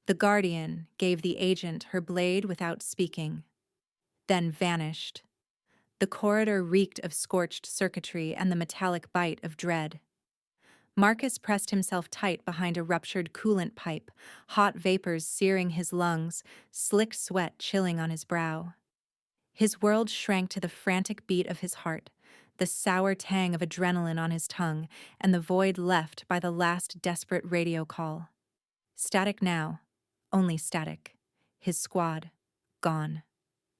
The Guardian gave the agent her blade without speaking, then vanished. The corridor reeked of scorched circuitry and the metallic bite of dread. Marcus pressed himself tight behind a ruptured coolant pipe, hot vapors searing his lungs, slick sweat chilling on his brow. His world shrank to the frantic beat of his heart, the sour tang of adrenaline on his tongue, and the void left by the last desperate radio call. Static now, only static. His squad, gone.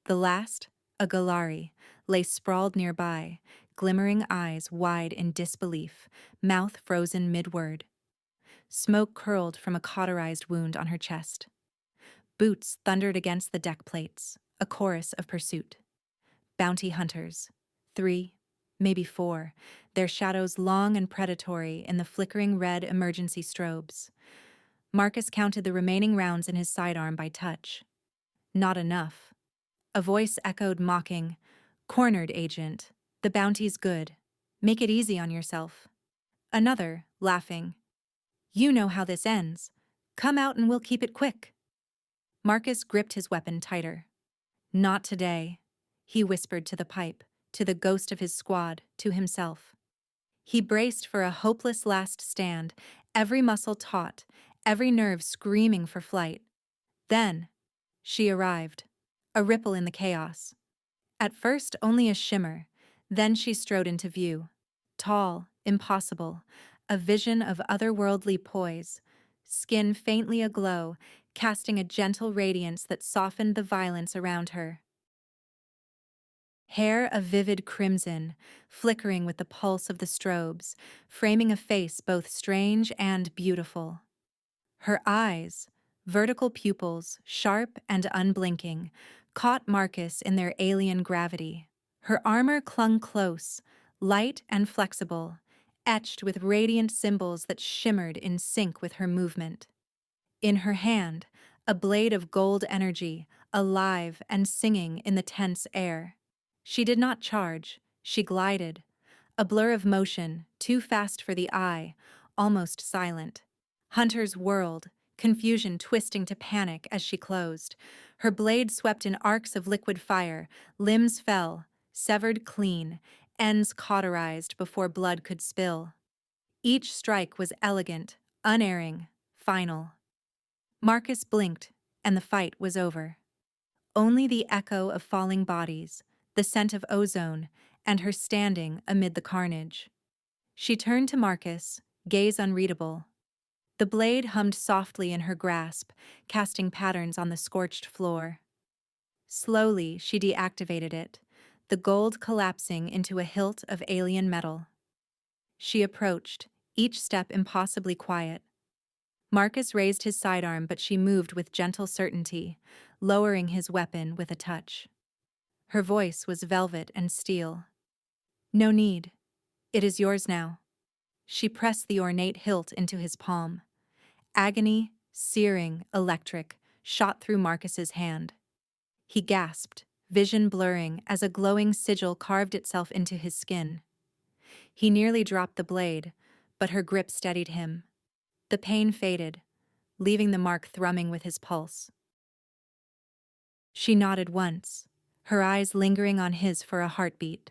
The last, a Galari, lay sprawled nearby, glimmering eyes wide in disbelief, mouth frozen mid-word. Smoke curled from a cauterized wound on her chest. Boots thundered against the deck plates, a chorus of pursuit. Bounty hunters. 3, maybe 4, their shadows long and predatory in the flickering red emergency strobes. Marcus counted the remaining rounds in his sidearm by touch. Not enough. A voice echoed mocking, "Cornered, agent. The bounty's good. Make it easy on yourself." Another, laughing, "You know how this ends. Come out and we'll keep it quick." Marcus gripped his weapon tighter. "Not today," he whispered to the pipe, to the ghost of his squad, to himself. He braced for a hopeless last stand, every muscle taut, every nerve screaming for flight. Then, she arrived, a ripple in the chaos. At first only a shimmer, then she strode into view. Tall, impossible, a vision of otherworldly poise, skin faintly aglow, casting a gentle radiance that softened the violence around her. Hair a vivid crimson, flickering with the pulse of the strobes, framing a face both strange and beautiful. Her eyes, vertical pupils, sharp and unblinking, caught Marcus in their alien gravity. Her armor clung close, light and flexible, etched with radiant symbols that shimmered in sync with her movement. In her hand, a blade of gold energy, alive and singing in the tense air. She did not charge, she glided, a blur of motion, too fast for the eye, almost silent. Hunters whirled, confusion twisting to panic as she closed. Her blade swept in arcs of liquid fire, limbs fell, severed clean, ends cauterized before blood could spill. Each strike was elegant, unerring, final. Marcus blinked, and the fight was over. Only the echo of falling bodies, the scent of ozone, and her standing amid the carnage. She turned to Marcus, gaze unreadable. The blade hummed softly in her grasp, casting patterns on the scorched floor. Slowly, she deactivated it, the gold collapsing into a hilt of alien metal. She approached, each step impossibly quiet. Marcus raised his sidearm, but she moved with gentle certainty, lowering his weapon with a touch. Her voice was velvet and steel. "No need. It is yours now." She pressed the ornate hilt into his palm. Agony, searing, electric, shot through Marcus's hand. He gasped, vision blurring as a glowing sigil carved itself into his skin. He nearly dropped the blade, but her grip steadied him. The pain faded, leaving the mark thrumming with his pulse. She nodded once, her eyes lingering on his for a heartbeat.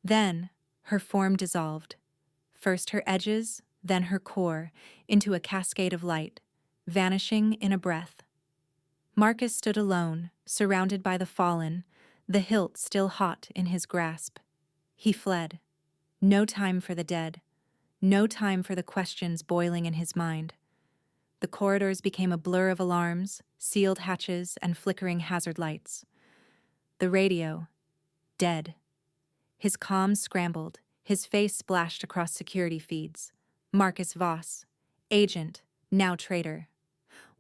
Then, her form dissolved. First her edges, then her core, into a cascade of light, vanishing in a breath. Marcus stood alone, surrounded by the fallen, the hilt still hot in his grasp. He fled. No time for the dead. No time for the questions boiling in his mind. The corridors became a blur of alarms, sealed hatches, and flickering hazard lights. The radio, dead. His comms scrambled, his face splashed across security feeds. Marcus Voss, agent, now traitor.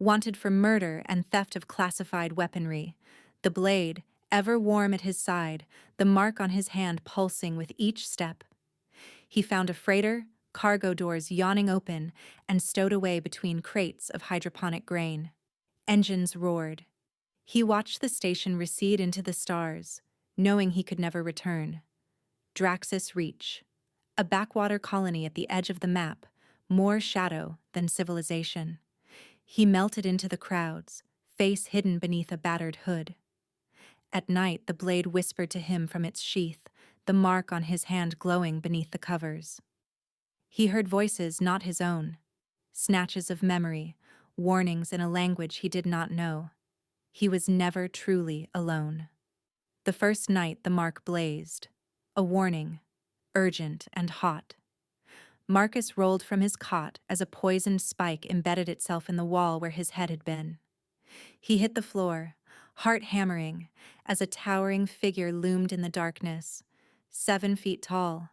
Wanted for murder and theft of classified weaponry. The blade, ever warm at his side, the mark on his hand pulsing with each step. He found a freighter, cargo doors yawning open, and stowed away between crates of hydroponic grain. Engines roared. He watched the station recede into the stars, knowing he could never return. Draxus Reach, a backwater colony at the edge of the map, more shadow than civilization. He melted into the crowds, face hidden beneath a battered hood. At night, the blade whispered to him from its sheath, the mark on his hand glowing beneath the covers. He heard voices not his own, snatches of memory, warnings in a language he did not know. He was never truly alone. The first night the mark blazed, a warning, urgent and hot. Marcus rolled from his cot as a poisoned spike embedded itself in the wall where his head had been. He hit the floor, heart hammering, as a towering figure loomed in the darkness, 7 feet tall.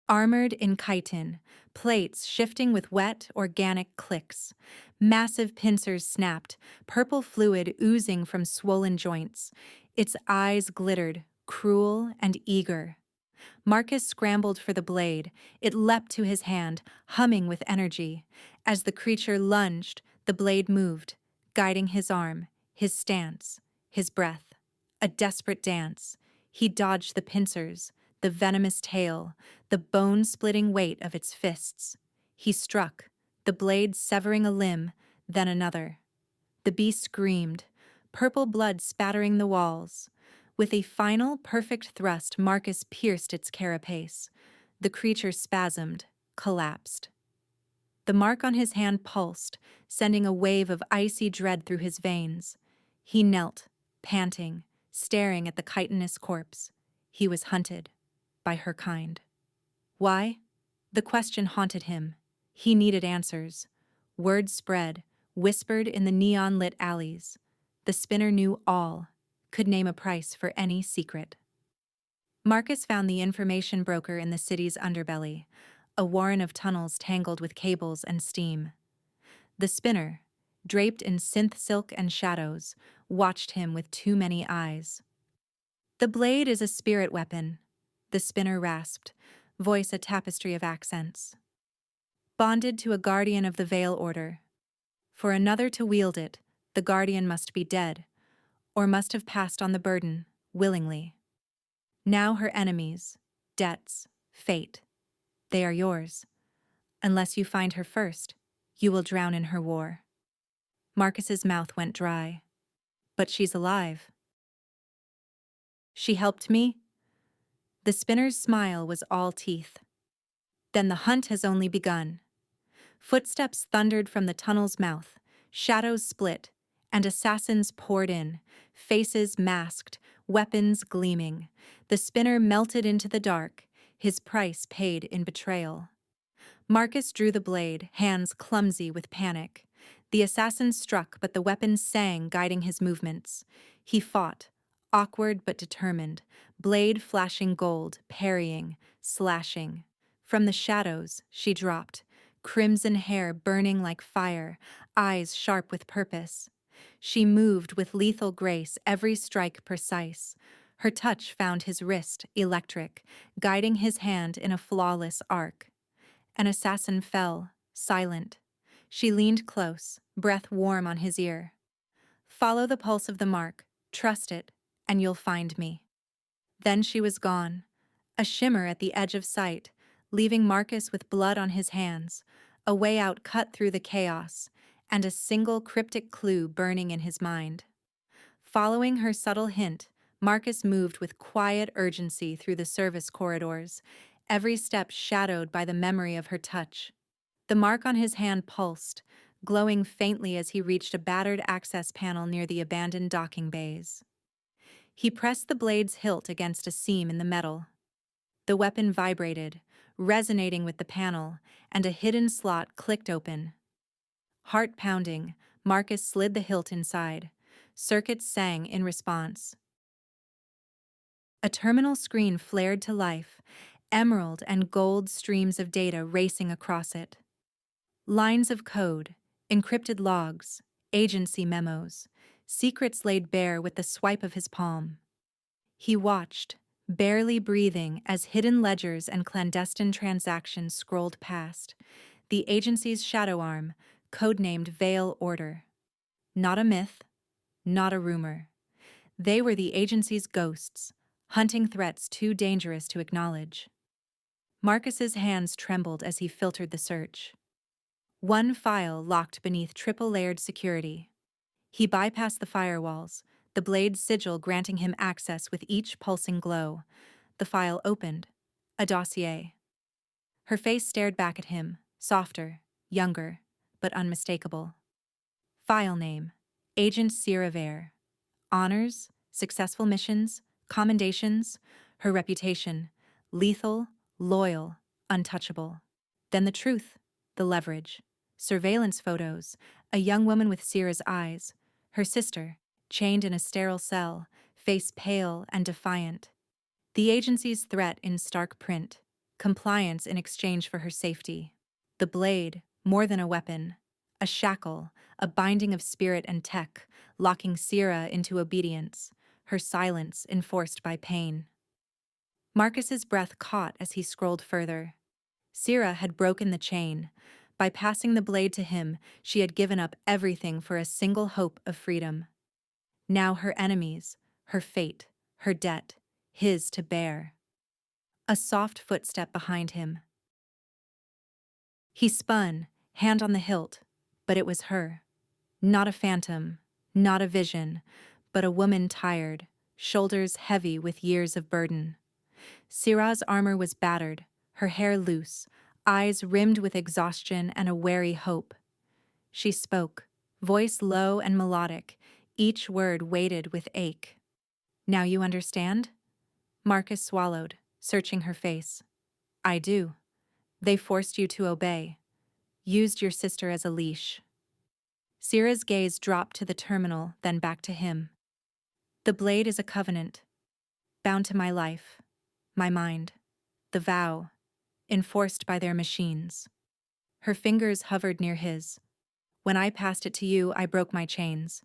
Armored in chitin, plates shifting with wet, organic clicks. Massive pincers snapped, purple fluid oozing from swollen joints. Its eyes glittered, cruel and eager. Marcus scrambled for the blade. It leapt to his hand, humming with energy. As the creature lunged, the blade moved, guiding his arm, his stance, his breath. A desperate dance. He dodged the pincers, the venomous tail, the bone-splitting weight of its fists. He struck, the blade severing a limb, then another. The beast screamed, purple blood spattering the walls. With a final, perfect thrust, Marcus pierced its carapace. The creature spasmed, collapsed. The mark on his hand pulsed, sending a wave of icy dread through his veins. He knelt, panting, staring at the chitinous corpse. He was hunted, by her kind. Why? The question haunted him. He needed answers. Word spread, whispered in the neon-lit alleys. The spinner knew all, could name a price for any secret. Marcus found the information broker in the city's underbelly, a warren of tunnels tangled with cables and steam. The spinner, draped in synth silk and shadows, watched him with too many eyes. The blade is a spirit weapon, the spinner rasped, voice a tapestry of accents. Bonded to a guardian of the Veil Order. For another to wield it, the guardian must be dead, or must have passed on the burden, willingly. Now her enemies, debts, fate, they are yours. Unless you find her first, you will drown in her war. Marcus's mouth went dry. But she's alive. She helped me? The spinner's smile was all teeth. Then the hunt has only begun. Footsteps thundered from the tunnel's mouth, shadows split, and assassins poured in, faces masked, weapons gleaming. The spinner melted into the dark, his price paid in betrayal. Marcus drew the blade, hands clumsy with panic. The assassin struck, but the weapon sang, guiding his movements. He fought, awkward but determined, blade flashing gold, parrying, slashing. From the shadows, she dropped, crimson hair burning like fire, eyes sharp with purpose. She moved with lethal grace, every strike precise. Her touch found his wrist, electric, guiding his hand in a flawless arc. An assassin fell, silent. She leaned close, breath warm on his ear. Follow the pulse of the mark, trust it, and you'll find me. Then she was gone, a shimmer at the edge of sight, leaving Marcus with blood on his hands, a way out cut through the chaos, and a single cryptic clue burning in his mind. Following her subtle hint, Marcus moved with quiet urgency through the service corridors, every step shadowed by the memory of her touch. The mark on his hand pulsed, glowing faintly as he reached a battered access panel near the abandoned docking bays. He pressed the blade's hilt against a seam in the metal. The weapon vibrated, resonating with the panel, and a hidden slot clicked open. Heart pounding, Marcus slid the hilt inside. Circuits sang in response. A terminal screen flared to life, emerald and gold streams of data racing across it. Lines of code, encrypted logs, agency memos, secrets laid bare with the swipe of his palm. He watched, barely breathing, as hidden ledgers and clandestine transactions scrolled past. The agency's shadow arm, codenamed Veil Order. Not a myth, not a rumor. They were the agency's ghosts, hunting threats too dangerous to acknowledge. Marcus's hands trembled as he filtered the search. One file locked beneath triple-layered security. He bypassed the firewalls, the blade's sigil granting him access with each pulsing glow. The file opened. A dossier. Her face stared back at him, softer, younger, but unmistakable. File name: Agent Sierra Vare. Honors, successful missions, commendations. Her reputation: lethal, loyal, untouchable. Then the truth, the leverage. Surveillance photos: a young woman with Sierra's eyes, her sister, chained in a sterile cell, face pale and defiant. The agency's threat in stark print: compliance in exchange for her safety. The blade, more than a weapon, a shackle, a binding of spirit and tech, locking Sierra into obedience, her silence enforced by pain. Marcus's breath caught as he scrolled further. Sierra had broken the chain. By passing the blade to him, she had given up everything for a single hope of freedom. Now her enemies, her fate, her debt, his to bear. A soft footstep behind him. He spun, hand on the hilt, but it was her. Not a phantom, not a vision, but a woman tired, shoulders heavy with years of burden. Sierra's armor was battered, her hair loose, eyes rimmed with exhaustion and a wary hope. She spoke, voice low and melodic, each word weighted with ache. "Now you understand?" Marcus swallowed, searching her face. "I do. They forced you to obey. Used your sister as a leash." Sierra's gaze dropped to the terminal, then back to him. "The blade is a covenant, bound to my life, my mind, the vow, enforced by their machines." Her fingers hovered near his. "When I passed it to you, I broke my chains,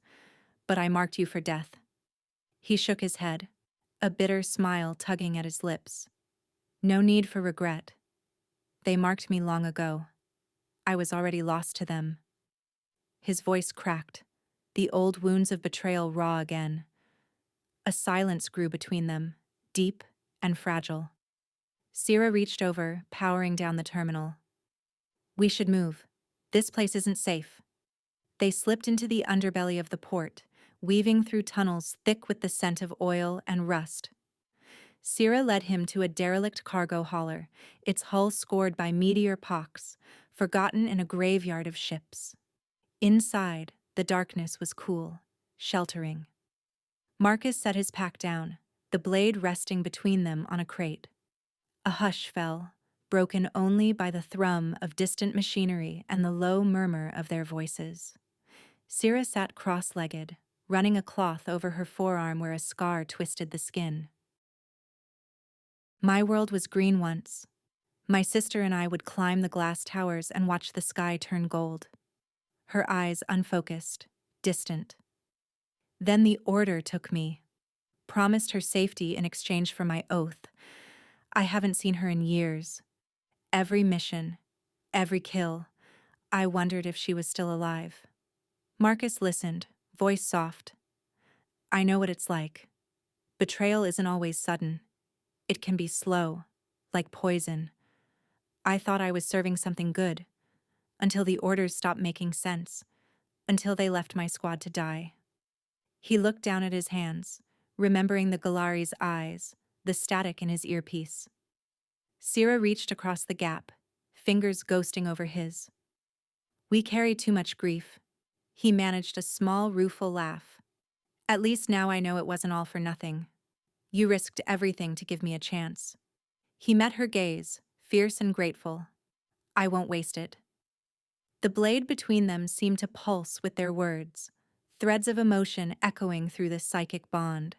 but I marked you for death." He shook his head, a bitter smile tugging at his lips. "No need for regret. They marked me long ago. I was already lost to them." His voice cracked, the old wounds of betrayal raw again. A silence grew between them, deep and fragile. Sierra reached over, powering down the terminal. "We should move. This place isn't safe." They slipped into the underbelly of the port, weaving through tunnels thick with the scent of oil and rust. Sierra led him to a derelict cargo hauler, its hull scored by meteor pocks, forgotten in a graveyard of ships. Inside, the darkness was cool, sheltering. Marcus set his pack down, the blade resting between them on a crate. A hush fell, broken only by the thrum of distant machinery and the low murmur of their voices. Sierra sat cross-legged, running a cloth over her forearm where a scar twisted the skin. "My world was green once. My sister and I would climb the glass towers and watch the sky turn gold." Her eyes unfocused, distant. "Then the Order took me, promised her safety in exchange for my oath. I haven't seen her in years. Every mission, every kill, I wondered if she was still alive." Marcus listened, voice soft. "I know what it's like. Betrayal isn't always sudden. It can be slow, like poison. I thought I was serving something good, until the orders stopped making sense, until they left my squad to die." He looked down at his hands, remembering the Galari's eyes, the static in his earpiece. Sierra reached across the gap, fingers ghosting over his. "We carry too much grief." He managed a small, rueful laugh. "At least now I know it wasn't all for nothing. You risked everything to give me a chance." He met her gaze, fierce and grateful. "I won't waste it." The blade between them seemed to pulse with their words, threads of emotion echoing through this psychic bond.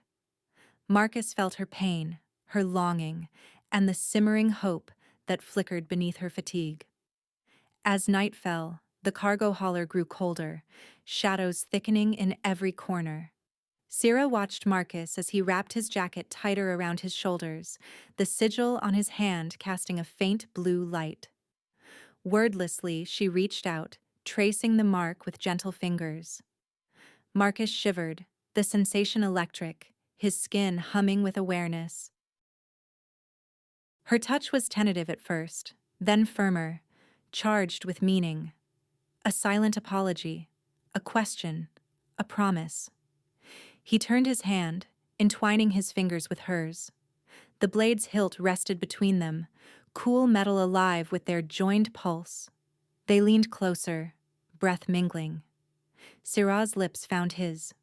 Marcus felt her pain, her longing, and the simmering hope that flickered beneath her fatigue. As night fell, the cargo hauler grew colder, shadows thickening in every corner. Sierra watched Marcus as he wrapped his jacket tighter around his shoulders, the sigil on his hand casting a faint blue light. Wordlessly, she reached out, tracing the mark with gentle fingers. Marcus shivered, the sensation electric, his skin humming with awareness. Her touch was tentative at first, then firmer, charged with meaning. A silent apology, a question, a promise. He turned his hand, entwining his fingers with hers. The blade's hilt rested between them, cool metal alive with their joined pulse. They leaned closer, breath mingling. Syrah's lips found his,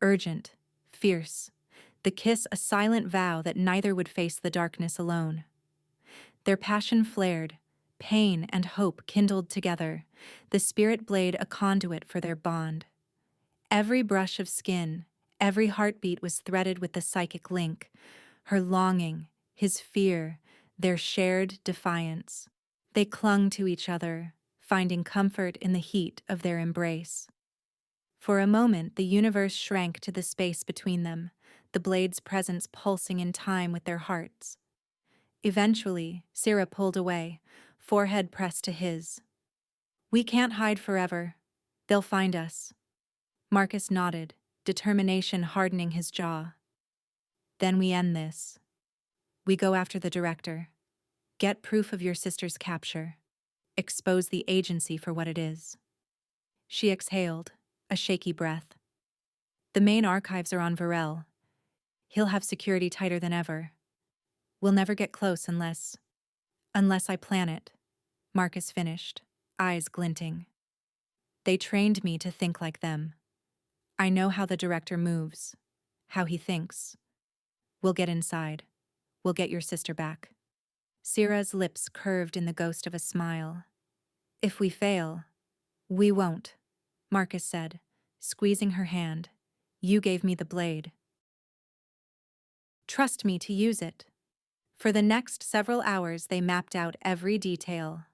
urgent, fierce, the kiss a silent vow that neither would face the darkness alone. Their passion flared, pain and hope kindled together, the spirit blade a conduit for their bond. Every brush of skin, every heartbeat was threaded with the psychic link, her longing, his fear, their shared defiance. They clung to each other, finding comfort in the heat of their embrace. For a moment, the universe shrank to the space between them, the blade's presence pulsing in time with their hearts. Eventually, Syrah pulled away, forehead pressed to his. "We can't hide forever. They'll find us." Marcus nodded, determination hardening his jaw. "Then we end this. We go after the director. Get proof of your sister's capture. Expose the agency for what it is." She exhaled, a shaky breath. "The main archives are on Varel. He'll have security tighter than ever. We'll never get close unless I plan it," Marcus finished, eyes glinting. "They trained me to think like them. I know how the director moves, how he thinks. We'll get inside. We'll get your sister back." Syrah's lips curved in the ghost of a smile. "If we fail, we won't," Marcus said, squeezing her hand. "You gave me the blade. Trust me to use it." For the next several hours, they mapped out every detail.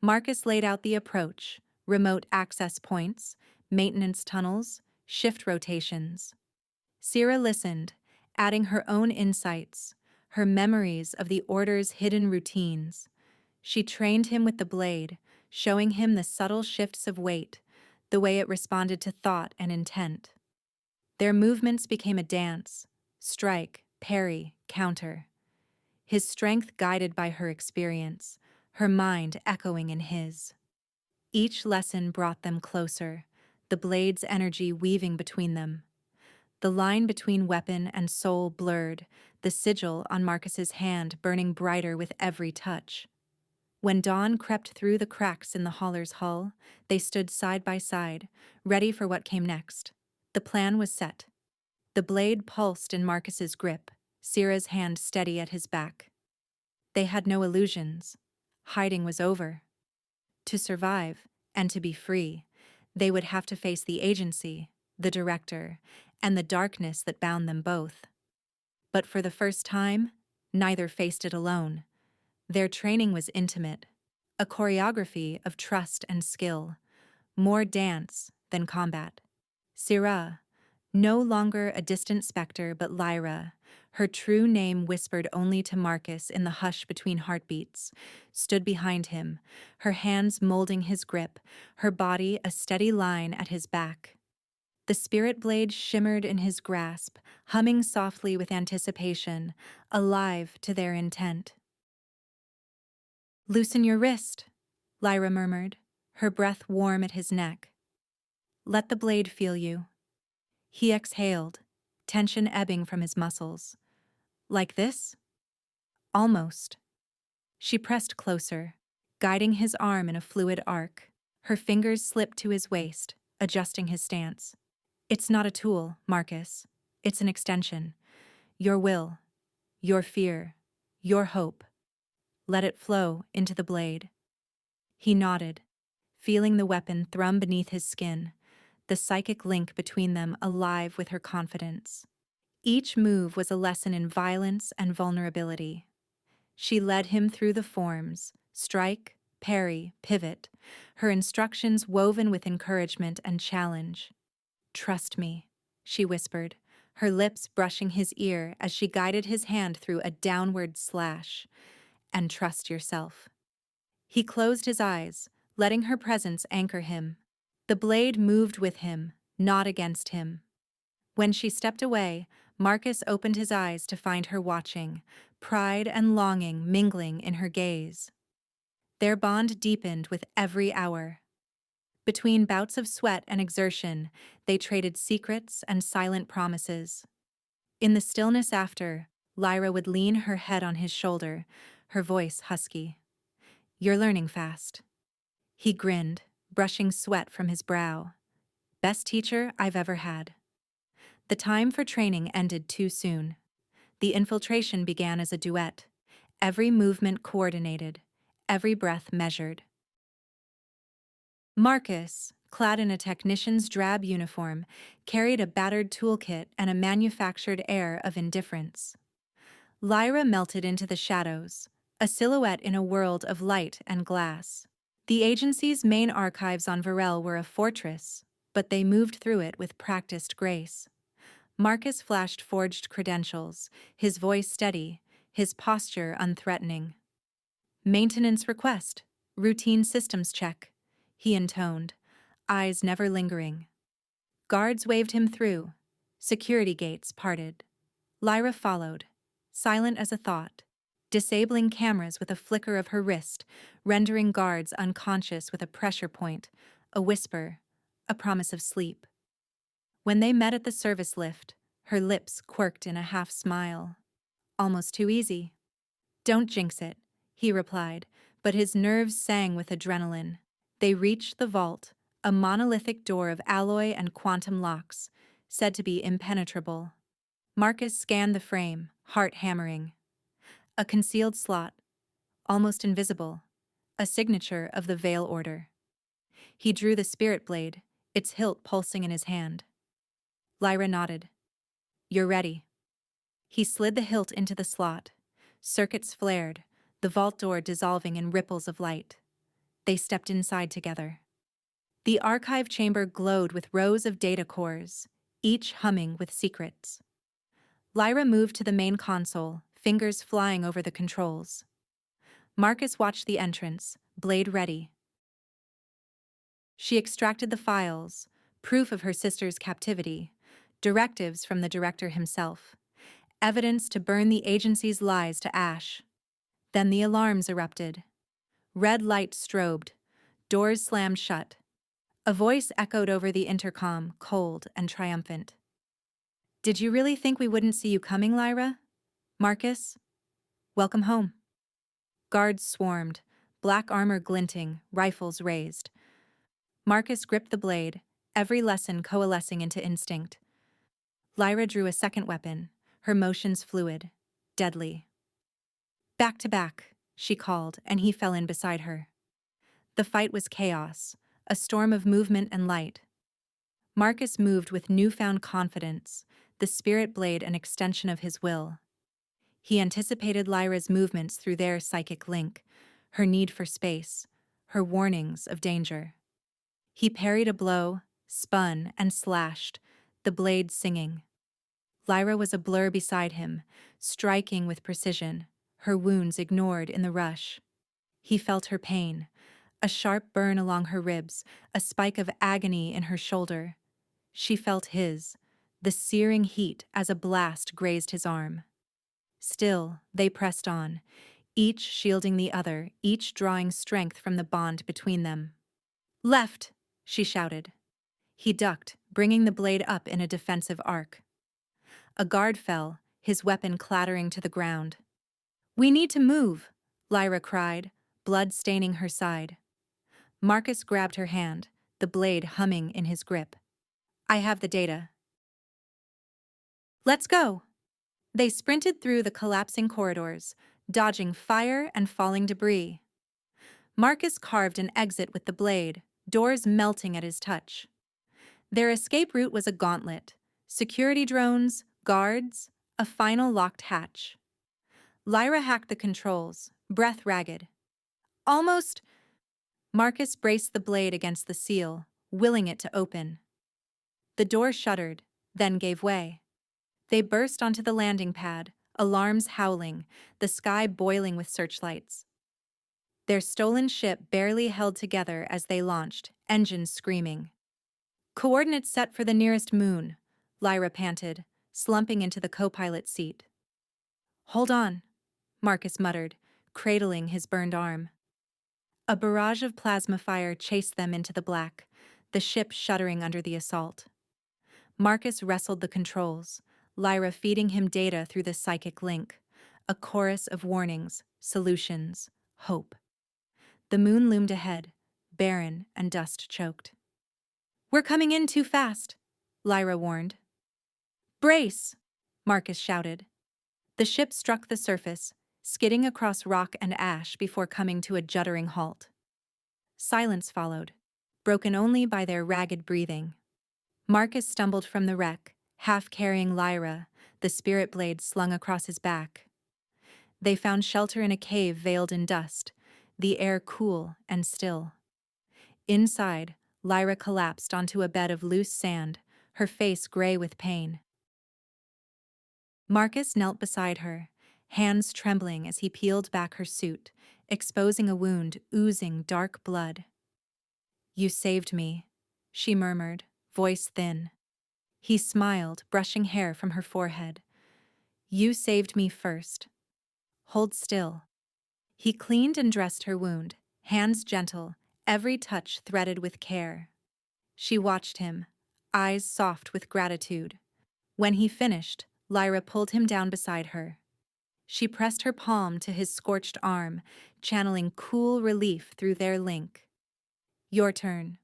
Marcus laid out the approach, remote access points, maintenance tunnels, shift rotations. Syrah listened, adding her own insights, her memories of the Order's hidden routines. She trained him with the blade, showing him the subtle shifts of weight, the way it responded to thought and intent. Their movements became a dance, strike, parry, counter. His strength guided by her experience, her mind echoing in his. Each lesson brought them closer, the blade's energy weaving between them. The line between weapon and soul blurred, the sigil on Marcus's hand burning brighter with every touch. When dawn crept through the cracks in the hauler's hull, they stood side by side, ready for what came next. The plan was set. The blade pulsed in Marcus's grip, Syrah's hand steady at his back. They had no illusions. Hiding was over. To survive, and to be free, they would have to face the agency, the director, and the darkness that bound them both. But for the first time, neither faced it alone. Their training was intimate, a choreography of trust and skill, more dance than combat. Syrah, no longer a distant specter but Lyra, her true name whispered only to Marcus in the hush between heartbeats, stood behind him, her hands molding his grip, her body a steady line at his back. The spirit blade shimmered in his grasp, humming softly with anticipation, alive to their intent. "Loosen your wrist," Lyra murmured, her breath warm at his neck. "Let the blade feel you." He exhaled, tension ebbing from his muscles. "Like this?" "Almost." She pressed closer, guiding his arm in a fluid arc. Her fingers slipped to his waist, adjusting his stance. "It's not a tool, Marcus. It's an extension. Your will, your fear, your hope. Let it flow into the blade." He nodded, feeling the weapon thrum beneath his skin, the psychic link between them alive with her confidence. Each move was a lesson in violence and vulnerability. She led him through the forms, strike, parry, pivot, her instructions woven with encouragement and challenge. "Trust me," she whispered, her lips brushing his ear as she guided his hand through a downward slash. "And trust yourself." He closed his eyes, letting her presence anchor him. The blade moved with him, not against him. When she stepped away, Marcus opened his eyes to find her watching, pride and longing mingling in her gaze. Their bond deepened with every hour. Between bouts of sweat and exertion, they traded secrets and silent promises. In the stillness after, Lyra would lean her head on his shoulder, her voice husky. "You're learning fast." He grinned, brushing sweat from his brow. "Best teacher I've ever had." The time for training ended too soon. The infiltration began as a duet, every movement coordinated, every breath measured. Marcus, clad in a technician's drab uniform, carried a battered toolkit and a manufactured air of indifference. Lyra melted into the shadows, a silhouette in a world of light and glass. The agency's main archives on Varel were a fortress, but they moved through it with practiced grace. Marcus flashed forged credentials, his voice steady, his posture unthreatening. "Maintenance request, routine systems check," he intoned, eyes never lingering. Guards waved him through. Security gates parted. Lyra followed, silent as a thought, disabling cameras with a flicker of her wrist, rendering guards unconscious with a pressure point, a whisper, a promise of sleep. When they met at the service lift, her lips quirked in a half smile. "Almost too easy." "Don't jinx it," he replied, but his nerves sang with adrenaline. They reached the vault, a monolithic door of alloy and quantum locks, said to be impenetrable. Marcus scanned the frame, heart hammering. A concealed slot, almost invisible, a signature of the Veil Order. He drew the spirit blade, its hilt pulsing in his hand. Lyra nodded. "You're ready." He slid the hilt into the slot. Circuits flared, the vault door dissolving in ripples of light. They stepped inside together. The archive chamber glowed with rows of data cores, each humming with secrets. Lyra moved to the main console, fingers flying over the controls. Marcus watched the entrance, blade ready. She extracted the files, proof of her sister's captivity, directives from the director himself, evidence to burn the agency's lies to ash. Then the alarms erupted. Red light strobed, doors slammed shut. A voice echoed over the intercom, cold and triumphant. "Did you really think we wouldn't see you coming, Lyra? Marcus? Welcome home." Guards swarmed, black armor glinting, rifles raised. Marcus gripped the blade, every lesson coalescing into instinct. Lyra drew a second weapon, her motions fluid, deadly. "Back to back," she called, and he fell in beside her. The fight was chaos, a storm of movement and light. Marcus moved with newfound confidence, the spirit blade an extension of his will. He anticipated Lyra's movements through their psychic link, her need for space, her warnings of danger. He parried a blow, spun, and slashed, the blade singing. Lyra was a blur beside him, striking with precision, her wounds ignored in the rush. He felt her pain, a sharp burn along her ribs, a spike of agony in her shoulder. She felt his, the searing heat as a blast grazed his arm. Still, they pressed on, each shielding the other, each drawing strength from the bond between them. "Left!" she shouted. He ducked, bringing the blade up in a defensive arc. A guard fell, his weapon clattering to the ground. "We need to move," Lyra cried, blood staining her side. Marcus grabbed her hand, the blade humming in his grip. "I have the data." "Let's go!" They sprinted through the collapsing corridors, dodging fire and falling debris. Marcus carved an exit with the blade, doors melting at his touch. Their escape route was a gauntlet: security drones, guards, a final locked hatch. Lyra hacked the controls, breath ragged. "Almost—" Marcus braced the blade against the seal, willing it to open. The door shuddered, then gave way. They burst onto the landing pad, alarms howling, the sky boiling with searchlights. Their stolen ship barely held together as they launched, engines screaming. "Coordinates set for the nearest moon," Lyra panted, slumping into the co-pilot seat. "Hold on," Marcus muttered, cradling his burned arm. A barrage of plasma fire chased them into the black, the ship shuddering under the assault. Marcus wrestled the controls, Lyra feeding him data through the psychic link, a chorus of warnings, solutions, hope. The moon loomed ahead, barren and dust-choked. "We're coming in too fast," Lyra warned. "Brace!" Marcus shouted. The ship struck the surface, skidding across rock and ash before coming to a juddering halt. Silence followed, broken only by their ragged breathing. Marcus stumbled from the wreck, half carrying Lyra, the spirit blade slung across his back. They found shelter in a cave veiled in dust, the air cool and still. Inside, Lyra collapsed onto a bed of loose sand, her face gray with pain. Marcus knelt beside her, hands trembling as he peeled back her suit, exposing a wound oozing dark blood. "You saved me," she murmured, voice thin. He smiled, brushing hair from her forehead. "You saved me first. Hold still." He cleaned and dressed her wound, hands gentle, every touch threaded with care. She watched him, eyes soft with gratitude. When he finished, Lyra pulled him down beside her. She pressed her palm to his scorched arm, channeling cool relief through their link. "Your turn."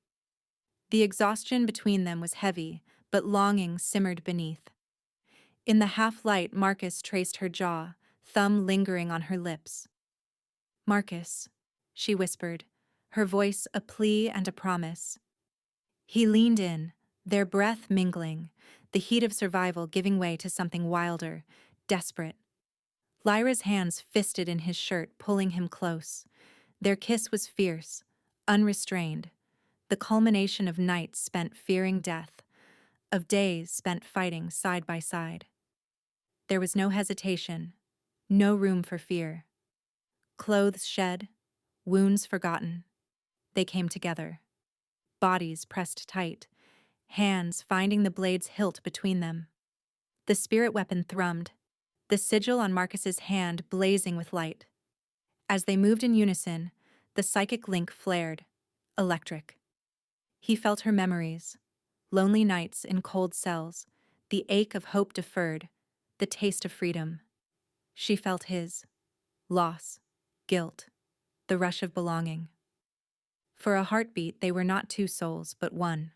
The exhaustion between them was heavy, but longing simmered beneath. In the half-light, Marcus traced her jaw, thumb lingering on her lips. "Marcus," she whispered, her voice a plea and a promise. He leaned in, their breath mingling, the heat of survival giving way to something wilder, desperate. Lyra's hands fisted in his shirt, pulling him close. Their kiss was fierce, unrestrained, the culmination of nights spent fearing death, of days spent fighting side by side. There was no hesitation, no room for fear. Clothes shed, wounds forgotten. They came together. Bodies pressed tight, hands finding the blade's hilt between them. The spirit weapon thrummed, the sigil on Marcus's hand blazing with light. As they moved in unison, the psychic link flared, electric. He felt her memories, lonely nights in cold cells, the ache of hope deferred, the taste of freedom. She felt his, loss, guilt, the rush of belonging. For a heartbeat, they were not two souls, but one.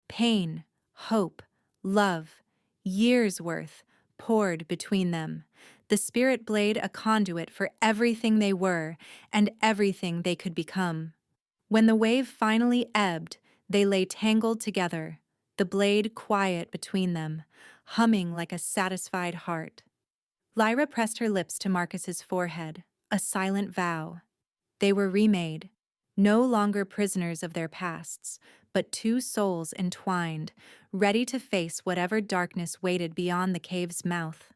Pain, hope, love, years' worth, poured between them, the spirit blade a conduit for everything they were and everything they could become. When the wave finally ebbed, they lay tangled together, the blade quiet between them, humming like a satisfied heart. Lyra pressed her lips to Marcus's forehead, a silent vow. They were remade, no longer prisoners of their pasts, but two souls entwined, ready to face whatever darkness waited beyond the cave's mouth.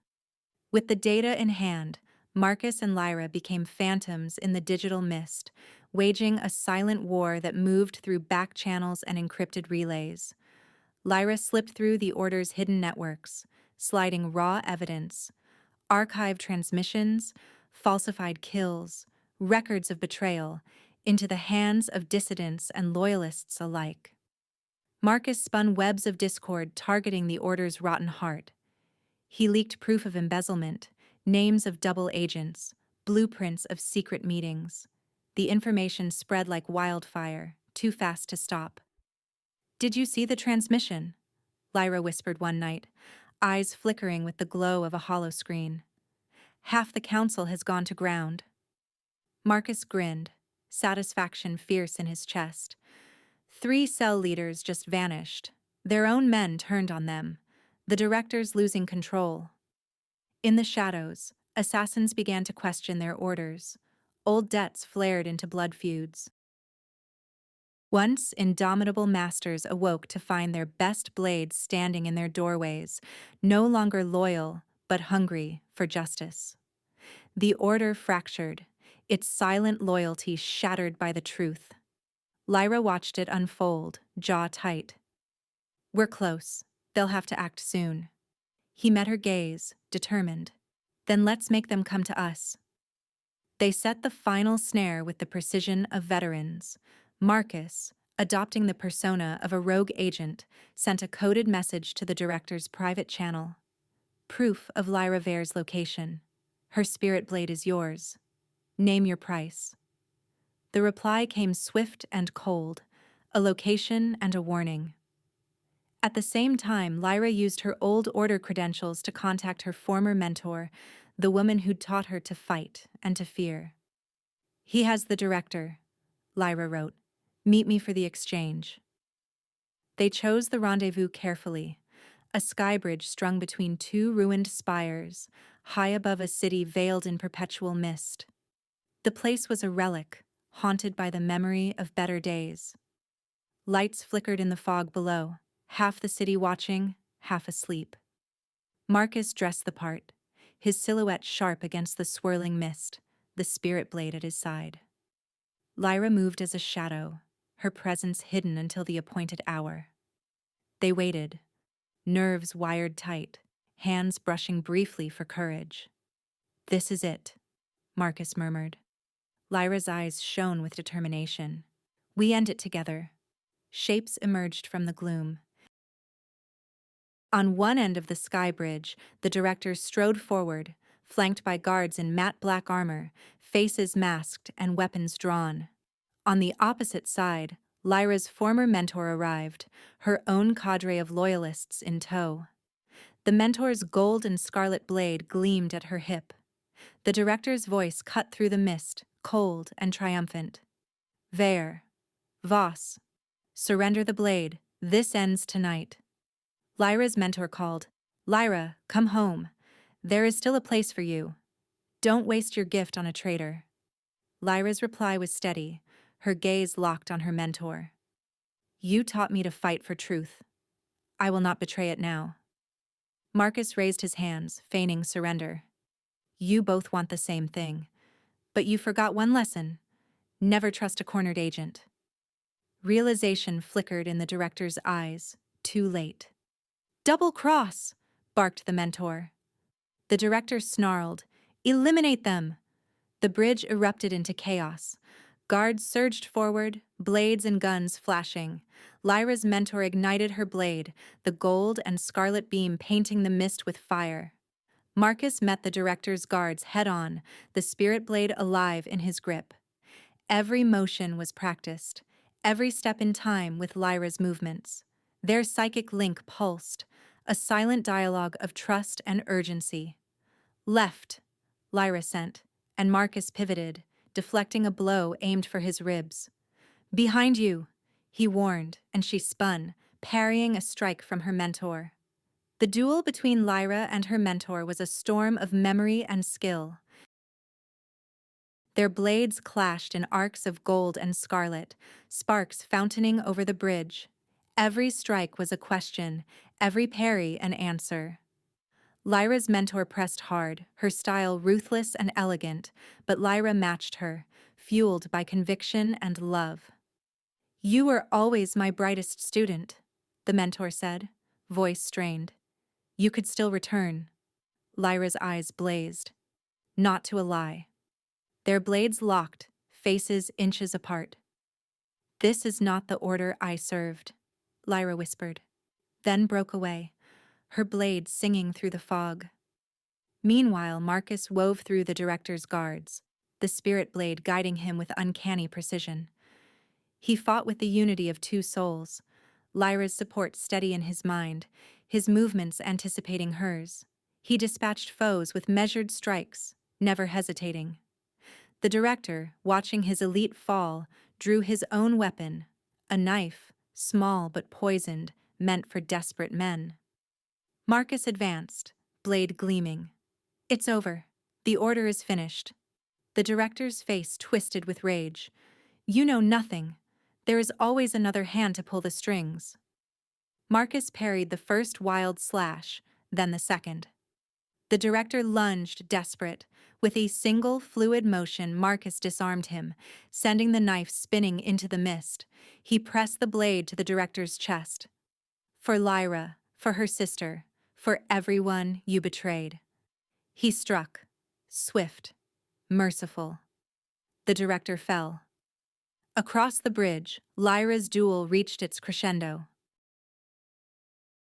With the data in hand, Marcus and Lyra became phantoms in the digital mist, waging a silent war that moved through back channels and encrypted relays. Lyra slipped through the Order's hidden networks, sliding raw evidence, archived transmissions, falsified kills, records of betrayal, into the hands of dissidents and loyalists alike. Marcus spun webs of discord targeting the Order's rotten heart. He leaked proof of embezzlement, names of double agents, blueprints of secret meetings. The information spread like wildfire, too fast to stop. "Did you see the transmission?" Lyra whispered one night, eyes flickering with the glow of a holoscreen. "Half the council has gone to ground." Marcus grinned, satisfaction fierce in his chest. 3 cell leaders just vanished. Their own men turned on them, the directors losing control. In the shadows, assassins began to question their orders. Old debts flared into blood feuds. Once indomitable masters awoke to find their best blades standing in their doorways, no longer loyal, but hungry for justice. The Order fractured, its silent loyalty shattered by the truth. Lyra watched it unfold, jaw tight. "We're close. They'll have to act soon." He met her gaze, determined. "Then let's make them come to us." They set the final snare with the precision of veterans. Marcus, adopting the persona of a rogue agent, sent a coded message to the director's private channel. Proof of Lyra Vare's location. Her spirit blade is yours. Name your price. The reply came swift and cold, a location and a warning. At the same time, Lyra used her old order credentials to contact her former mentor, the woman who'd taught her to fight and to fear. He has the director, Lyra wrote. Meet me for the exchange. They chose the rendezvous carefully, a sky bridge strung between two ruined spires, high above a city veiled in perpetual mist. The place was a relic, haunted by the memory of better days. Lights flickered in the fog below, half the city watching, half asleep. Marcus dressed the part, his silhouette sharp against the swirling mist, the spirit blade at his side. Lyra moved as a shadow, her presence hidden until the appointed hour. They waited, nerves wired tight, hands brushing briefly for courage. This is it, Marcus murmured. Lyra's eyes shone with determination. We end it together. Shapes emerged from the gloom. On one end of the sky bridge, the director strode forward, flanked by guards in matte black armor, faces masked and weapons drawn. On the opposite side, Lyra's former mentor arrived, her own cadre of loyalists in tow. The mentor's gold and scarlet blade gleamed at her hip. The director's voice cut through the mist, cold and triumphant. Vare, Voss, surrender the blade, this ends tonight. Lyra's mentor called, Lyra, come home. There is still a place for you. Don't waste your gift on a traitor. Lyra's reply was steady, her gaze locked on her mentor. You taught me to fight for truth. I will not betray it now. Marcus raised his hands, feigning surrender. You both want the same thing. But you forgot one lesson. Never trust a cornered agent. Realization flickered in the director's eyes, too late. Double cross, barked the mentor. The director snarled, eliminate them! The bridge erupted into chaos. Guards surged forward, blades and guns flashing. Lyra's mentor ignited her blade, the gold and scarlet beam painting the mist with fire. Marcus met the director's guards head-on, the spirit blade alive in his grip. Every motion was practiced, every step in time with Lyra's movements. Their psychic link pulsed, a silent dialogue of trust and urgency. Left, Lyra sent, and Marcus pivoted, deflecting a blow aimed for his ribs. Behind you, he warned, and she spun, parrying a strike from her mentor. The duel between Lyra and her mentor was a storm of memory and skill. Their blades clashed in arcs of gold and scarlet, sparks fountaining over the bridge. Every strike was a question, every parry an answer. Lyra's mentor pressed hard, her style ruthless and elegant, but Lyra matched her, fueled by conviction and love. You were always my brightest student, the mentor said, voice strained. You could still return. Lyra's eyes blazed. Not to a lie. Their blades locked, faces inches apart. This is not the order I served, Lyra whispered, then broke away, her blade singing through the fog. Meanwhile, Marcus wove through the director's guards, the spirit blade guiding him with uncanny precision. He fought with the unity of two souls, Lyra's support steady in his mind, his movements anticipating hers. He dispatched foes with measured strikes, never hesitating. The director, watching his elite fall, drew his own weapon, a knife, small but poisoned, meant for desperate men. Marcus advanced, blade gleaming. It's over. The order is finished. The director's face twisted with rage. You know nothing. There is always another hand to pull the strings. Marcus parried the first wild slash, then the second. The director lunged, desperate. With a single fluid motion, Marcus disarmed him, sending the knife spinning into the mist. He pressed the blade to the director's chest. For Lyra, for her sister, for everyone you betrayed. He struck, swift, merciful. The director fell. Across the bridge, Lyra's duel reached its crescendo.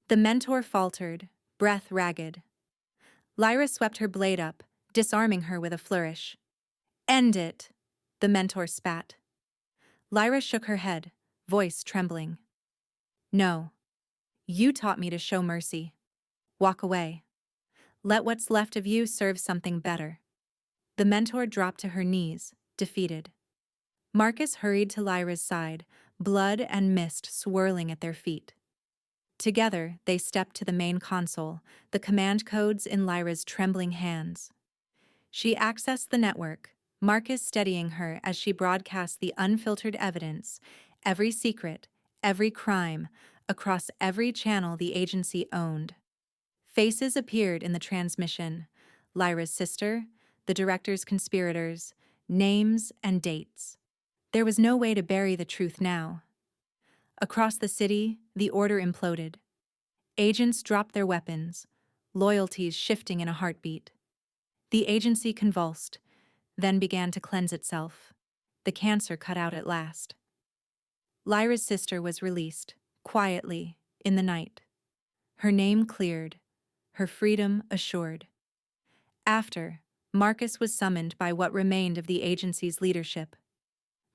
The mentor faltered, breath ragged. Lyra swept her blade up, disarming her with a flourish. "End it," the mentor spat. Lyra shook her head, voice trembling. "No. You taught me to show mercy. Walk away. Let what's left of you serve something better." The mentor dropped to her knees, defeated. Marcus hurried to Lyra's side, blood and mist swirling at their feet. Together, they stepped to the main console, the command codes in Lyra's trembling hands. She accessed the network, Marcus steadying her as she broadcast the unfiltered evidence, every secret, every crime, across every channel the agency owned. Faces appeared in the transmission: Lyra's sister, the director's conspirators, names and dates. There was no way to bury the truth now. Across the city, the order imploded. Agents dropped their weapons, loyalties shifting in a heartbeat. The agency convulsed, then began to cleanse itself. The cancer cut out at last. Lyra's sister was released, quietly, in the night. Her name cleared, her freedom assured. After, Marcus was summoned by what remained of the agency's leadership.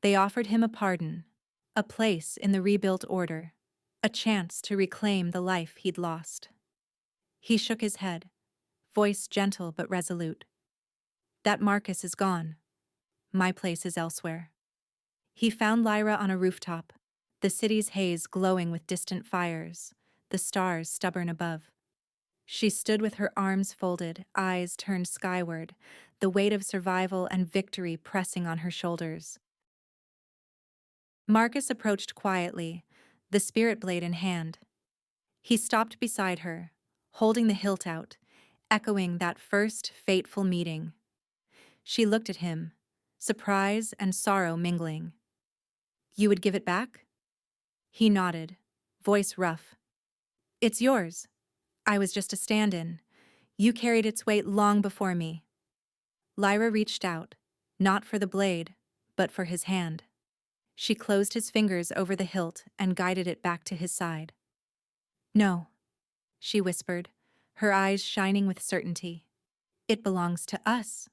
They offered him a pardon, a place in the rebuilt order, a chance to reclaim the life he'd lost. He shook his head, voice gentle but resolute. "That Marcus is gone. My place is elsewhere." He found Lyra on a rooftop, the city's haze glowing with distant fires, the stars stubborn above. She stood with her arms folded, eyes turned skyward, the weight of survival and victory pressing on her shoulders. Marcus approached quietly, the spirit blade in hand. He stopped beside her, holding the hilt out, echoing that first fateful meeting. She looked at him, surprise and sorrow mingling. "You would give it back?" He nodded, voice rough. "It's yours. I was just a stand-in. You carried its weight long before me." Lyra reached out, not for the blade, but for his hand. She closed his fingers over the hilt and guided it back to his side. "No," she whispered, her eyes shining with certainty. "It belongs to us."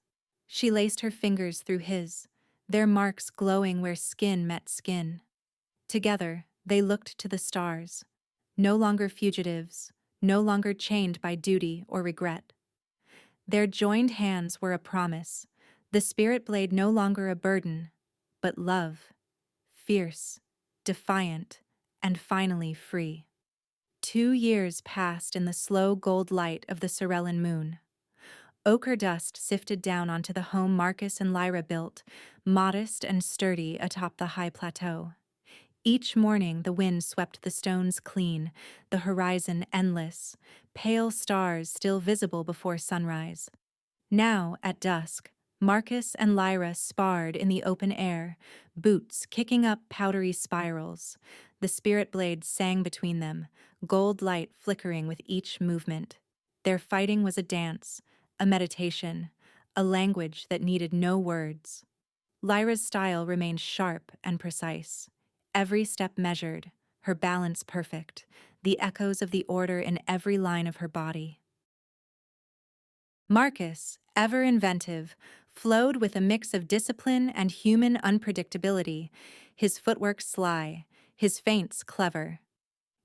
She laced her fingers through his, their marks glowing where skin met skin. Together, they looked to the stars, no longer fugitives, no longer chained by duty or regret. Their joined hands were a promise, the spirit blade no longer a burden, but love, fierce, defiant, and finally free. 2 years passed in the slow gold light of the Sorellan moon. Ochre dust sifted down onto the home Marcus and Lyra built, modest and sturdy atop the high plateau. Each morning the wind swept the stones clean, the horizon endless, pale stars still visible before sunrise. Now, at dusk, Marcus and Lyra sparred in the open air, boots kicking up powdery spirals. The spirit blade sang between them, gold light flickering with each movement. Their fighting was a dance, a meditation, a language that needed no words. Lyra's style remained sharp and precise, every step measured, her balance perfect, the echoes of the order in every line of her body. Marcus, ever inventive, flowed with a mix of discipline and human unpredictability, his footwork sly, his feints clever.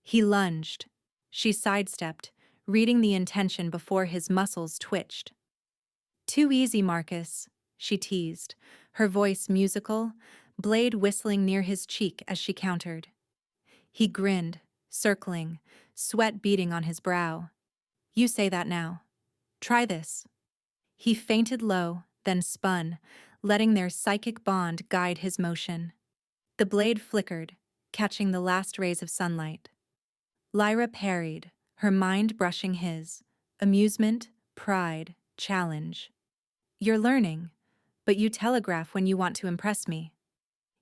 He lunged. She sidestepped, reading the intention before his muscles twitched. "Too easy, Marcus," she teased, her voice musical, blade whistling near his cheek as she countered. He grinned, circling, sweat beading on his brow. "You say that now. Try this." He feinted low, then spun, letting their psychic bond guide his motion. The blade flickered, catching the last rays of sunlight. Lyra parried, her mind brushing his. Amusement, pride, challenge. "You're learning, but you telegraph when you want to impress me."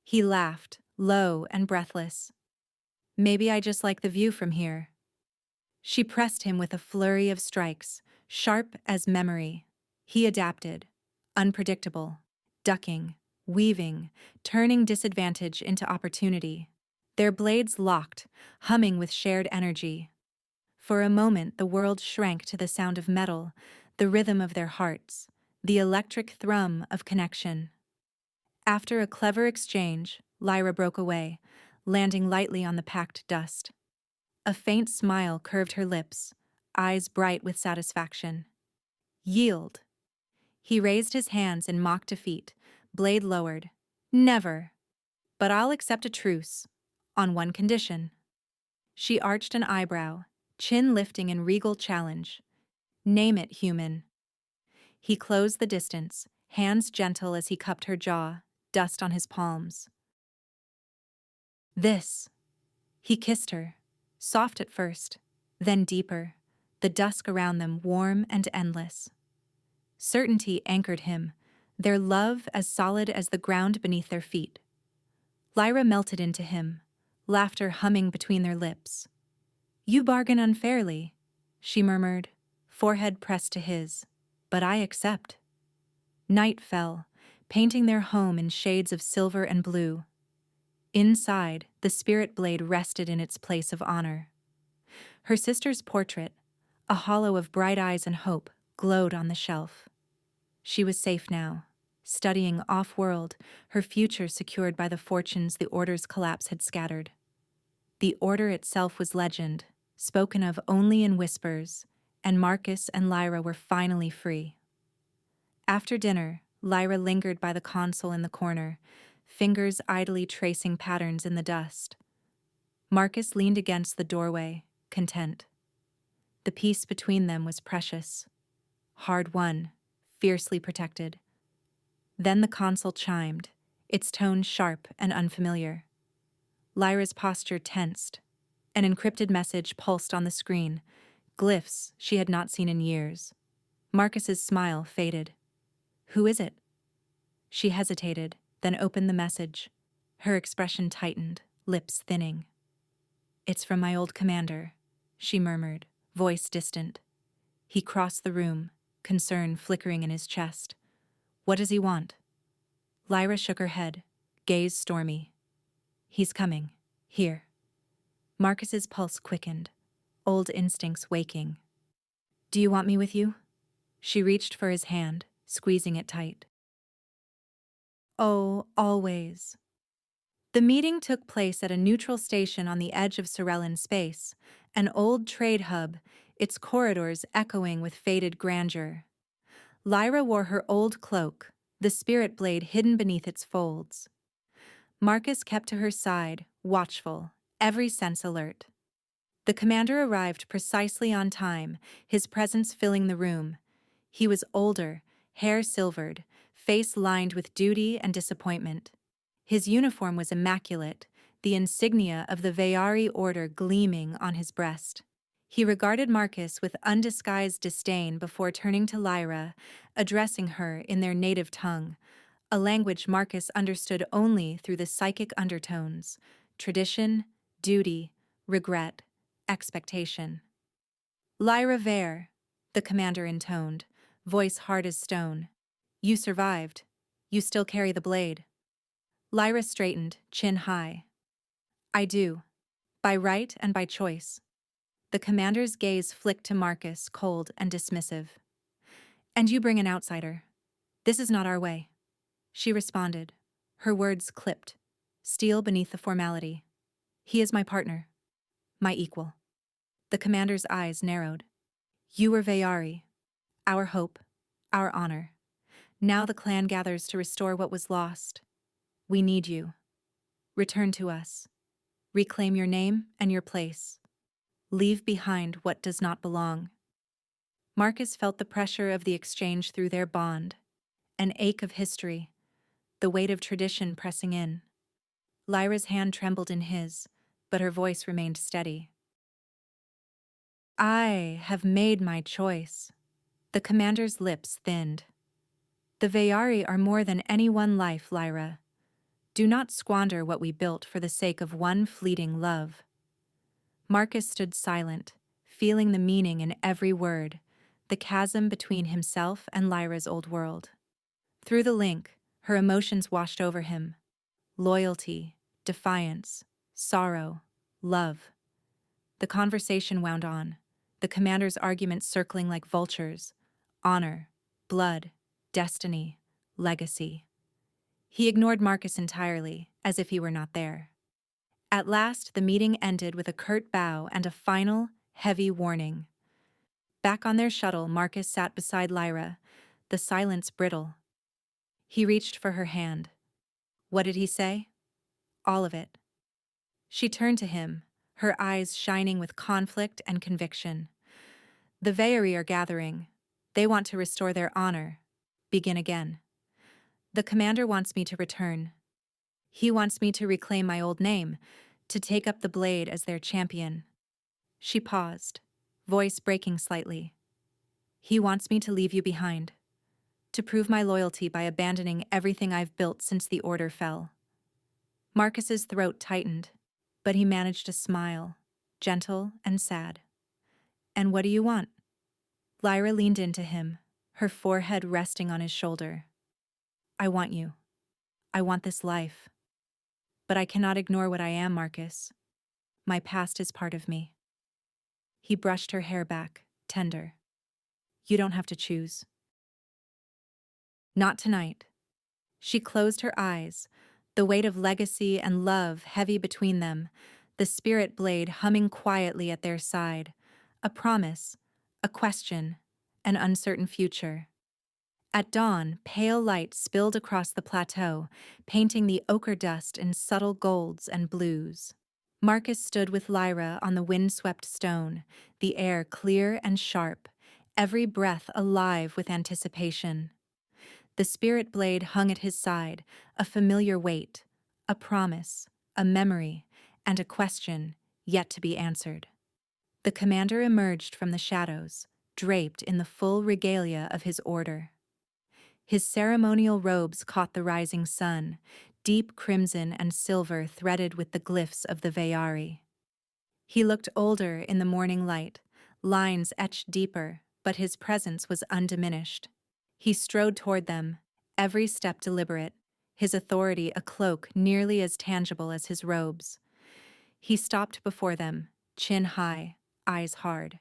He laughed, low and breathless. "Maybe I just like the view from here." She pressed him with a flurry of strikes, sharp as memory. He adapted, unpredictable, ducking, weaving, turning disadvantage into opportunity. Their blades locked, humming with shared energy. For a moment the world shrank to the sound of metal, the rhythm of their hearts, the electric thrum of connection. After a clever exchange, Lyra broke away, landing lightly on the packed dust. A faint smile curved her lips, eyes bright with satisfaction. Yield. He raised his hands in mock defeat, blade lowered. Never. But I'll accept a truce, on one condition. She arched an eyebrow, chin lifting in regal challenge. Name it, human. He closed the distance, hands gentle as he cupped her jaw, dust on his palms. This. He kissed her, soft at first, then deeper, the dusk around them warm and endless. Certainty anchored him, their love as solid as the ground beneath their feet. Lyra melted into him, laughter humming between their lips. You bargain unfairly, she murmured, forehead pressed to his, but I accept. Night fell, painting their home in shades of silver and blue. Inside, the spirit blade rested in its place of honor. Her sister's portrait, a hollow of bright eyes and hope, glowed on the shelf. She was safe now, studying off-world, her future secured by the fortunes the Order's collapse had scattered. The Order itself was legend, spoken of only in whispers, and Marcus and Lyra were finally free. After dinner, Lyra lingered by the console in the corner, fingers idly tracing patterns in the dust. Marcus leaned against the doorway, content. The peace between them was precious. Hard-won, fiercely protected. Then the console chimed, its tone sharp and unfamiliar. Lyra's posture tensed. An encrypted message pulsed on the screen, glyphs she had not seen in years. Marcus's smile faded. Who is it? She hesitated, then opened the message. Her expression tightened, lips thinning. It's from my old commander, she murmured, voice distant. He crossed the room, concern flickering in his chest. What does he want? Lyra shook her head, gaze stormy. He's coming. Here. Marcus's pulse quickened, old instincts waking. Do you want me with you? She reached for his hand, squeezing it tight. Oh, always. The meeting took place at a neutral station on the edge of Sorellan space, an old trade hub, its corridors echoing with faded grandeur. Lyra wore her old cloak, the spirit blade hidden beneath its folds. Marcus kept to her side, watchful, every sense alert. The commander arrived precisely on time, his presence filling the room. He was older, hair silvered, face lined with duty and disappointment. His uniform was immaculate, the insignia of the Veyari order gleaming on his breast. He regarded Marcus with undisguised disdain before turning to Lyra, addressing her in their native tongue, a language Marcus understood only through the psychic undertones: tradition, duty, regret, expectation. Lyra Vare, the commander intoned, voice hard as stone. You survived. You still carry the blade. Lyra straightened, chin high. I do. By right and by choice. The commander's gaze flicked to Marcus, cold and dismissive. And you bring an outsider. This is not our way. She responded, her words clipped, steel beneath the formality. He is my partner. My equal. The commander's eyes narrowed. You were Veyari. Our hope. Our honor. Now the clan gathers to restore what was lost. We need you. Return to us. Reclaim your name and your place. Leave behind what does not belong. Marcus felt the pressure of the exchange through their bond, an ache of history, the weight of tradition pressing in. Lyra's hand trembled in his, but her voice remained steady. I have made my choice. The commander's lips thinned. The Veyari are more than any one life, Lyra. Do not squander what we built for the sake of one fleeting love. Marcus stood silent, feeling the meaning in every word, the chasm between himself and Lyra's old world. Through the link, Her emotions washed over him. Loyalty, defiance, sorrow, love. The conversation wound on, the commander's arguments circling like vultures. Honor, blood, destiny, legacy. He ignored Marcus entirely, as if he were not there. At last, the meeting ended with a curt bow and a final, heavy warning. Back on their shuttle, Marcus sat beside Lyra, the silence brittle. He reached for her hand. What did he say? All of it. She turned to him, her eyes shining with conflict and conviction. The Veiri are gathering. They want to restore their honor. Begin again. The commander wants me to return. He wants me to reclaim my old name, to take up the blade as their champion. She paused, voice breaking slightly. He wants me to leave you behind, to prove my loyalty by abandoning everything I've built since the order fell. Marcus's throat tightened, but he managed a smile, gentle and sad. And what do you want? Lyra leaned into him, her forehead resting on his shoulder. I want you. I want this life. But I cannot ignore what I am, Marcus. My past is part of me. He brushed her hair back, tender. You don't have to choose. Not tonight. She closed her eyes, the weight of legacy and love heavy between them, the spirit blade humming quietly at their side, a promise, a question, an uncertain future. At dawn, pale light spilled across the plateau, painting the ochre dust in subtle golds and blues. Marcus stood with Lyra on the wind-swept stone, the air clear and sharp, every breath alive with anticipation. The spirit blade hung at his side, a familiar weight, a promise, a memory, and a question yet to be answered. The commander emerged from the shadows, draped in the full regalia of his order. His ceremonial robes caught the rising sun, deep crimson and silver threaded with the glyphs of the Veiri. He looked older in the morning light, lines etched deeper, but his presence was undiminished. He strode toward them, every step deliberate, his authority a cloak nearly as tangible as his robes. He stopped before them, chin high, eyes hard.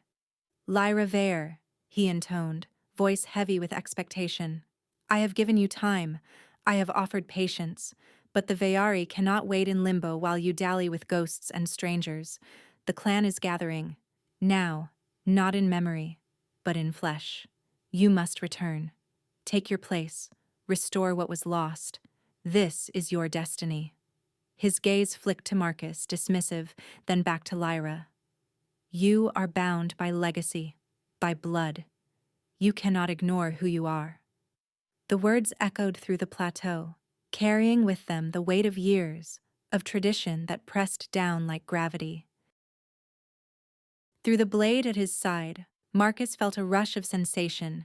Lyra Vare, he intoned, voice heavy with expectation. I have given you time, I have offered patience, but the Veiri cannot wait in limbo while you dally with ghosts and strangers. The clan is gathering, now, not in memory, but in flesh. You must return. Take your place, restore what was lost. This is your destiny. His gaze flicked to Marcus, dismissive, then back to Lyra. You are bound by legacy, by blood. You cannot ignore who you are. The words echoed through the plateau, carrying with them the weight of years, of tradition that pressed down like gravity. Through the blade at his side, Marcus felt a rush of sensation,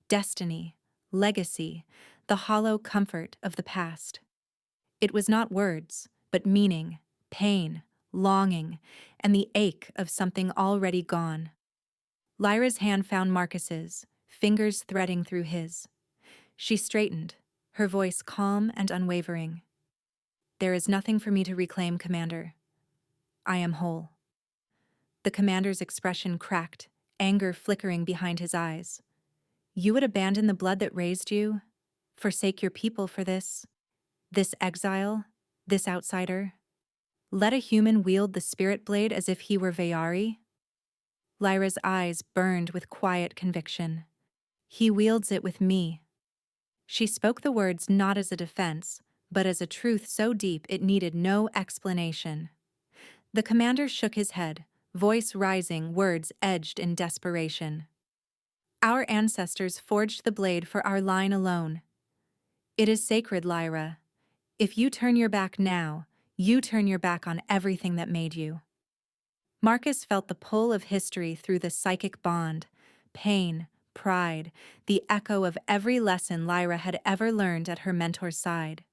destiny, legacy, the hollow comfort of the past. It was not words, but meaning, pain, longing, and the ache of something already gone. Lyra's hand found Marcus's, fingers threading through his. She straightened, her voice calm and unwavering. There is nothing for me to reclaim, Commander. I am whole. The commander's expression cracked, anger flickering behind his eyes. You would abandon the blood that raised you? Forsake your people for this? This exile? This outsider? Let a human wield the spirit blade as if he were Veiri? Lyra's eyes burned with quiet conviction. He wields it with me. She spoke the words not as a defense, but as a truth so deep it needed no explanation. The commander shook his head, voice rising, words edged in desperation. Our ancestors forged the blade for our line alone. It is sacred, Lyra. If you turn your back now, you turn your back on everything that made you. Marcus felt the pull of history through the psychic bond, pain, pride, the echo of every lesson Lyra had ever learned at her mentor's side.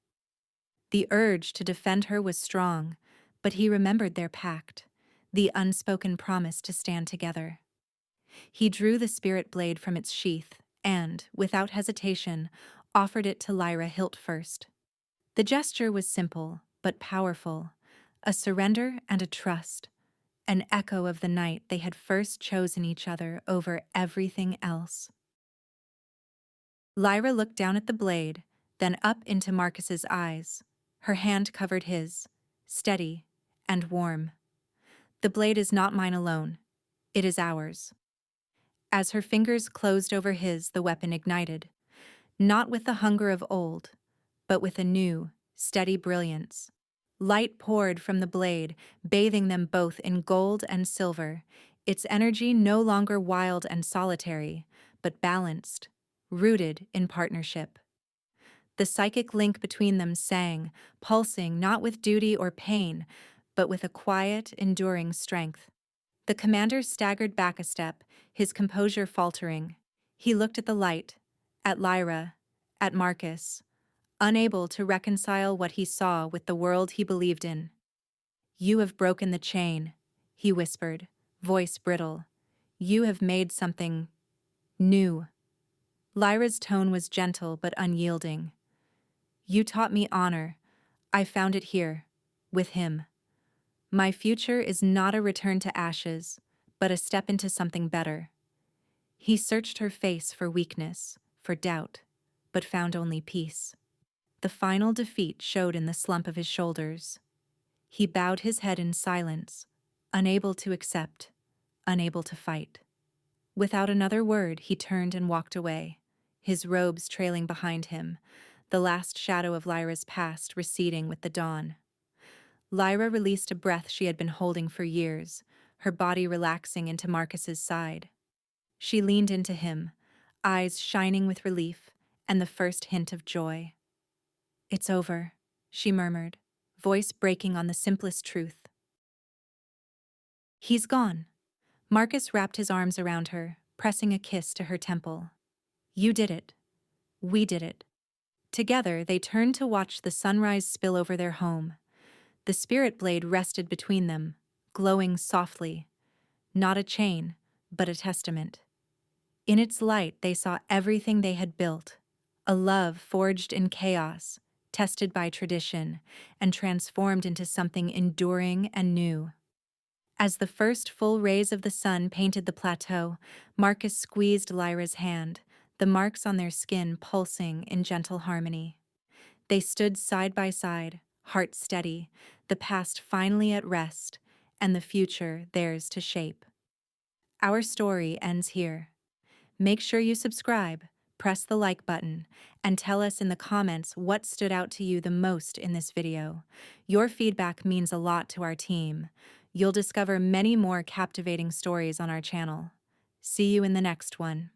The urge to defend her was strong, but he remembered their pact, the unspoken promise to stand together. He drew the spirit blade from its sheath and, without hesitation, offered it to Lyra hilt first. The gesture was simple, but powerful, a surrender and a trust, an echo of the night they had first chosen each other over everything else. Lyra looked down at the blade, then up into Marcus's eyes. Her hand covered his, steady and warm. The blade is not mine alone. It is ours. As her fingers closed over his, the weapon ignited, not with the hunger of old, but with a new, steady brilliance. Light poured from the blade, bathing them both in gold and silver, its energy no longer wild and solitary, but balanced, rooted in partnership. The psychic link between them sang, pulsing not with duty or pain, but with a quiet, enduring strength. The commander staggered back a step, his composure faltering. He looked at the light, at Lyra, at Marcus, unable to reconcile what he saw with the world he believed in. "You have broken the chain," he whispered, voice brittle. "You have made something new." Lyra's tone was gentle but unyielding. "You taught me honor. I found it here, with him. My future is not a return to ashes, but a step into something better." He searched her face for weakness, for doubt, but found only peace. The final defeat showed in the slump of his shoulders. He bowed his head in silence, unable to accept, unable to fight. Without another word, he turned and walked away, his robes trailing behind him, the last shadow of Lyra's past receding with the dawn. Lyra released a breath she had been holding for years, her body relaxing into Marcus's side. She leaned into him, eyes shining with relief and the first hint of joy. "It's over," she murmured, voice breaking on the simplest truth. "He's gone." Marcus wrapped his arms around her, pressing a kiss to her temple. "You did it. We did it." Together, they turned to watch the sunrise spill over their home. The spirit blade rested between them, glowing softly. Not a chain, but a testament. In its light, they saw everything they had built, a love forged in chaos, tested by tradition, and transformed into something enduring and new. As the first full rays of the sun painted the plateau, Marcus squeezed Lyra's hand, the marks on their skin pulsing in gentle harmony. They stood side by side, hearts steady, the past finally at rest, and the future theirs to shape. Our story ends here. Make sure you subscribe, press the like button, and tell us in the comments what stood out to you the most in this video. Your feedback means a lot to our team. You'll discover many more captivating stories on our channel. See you in the next one.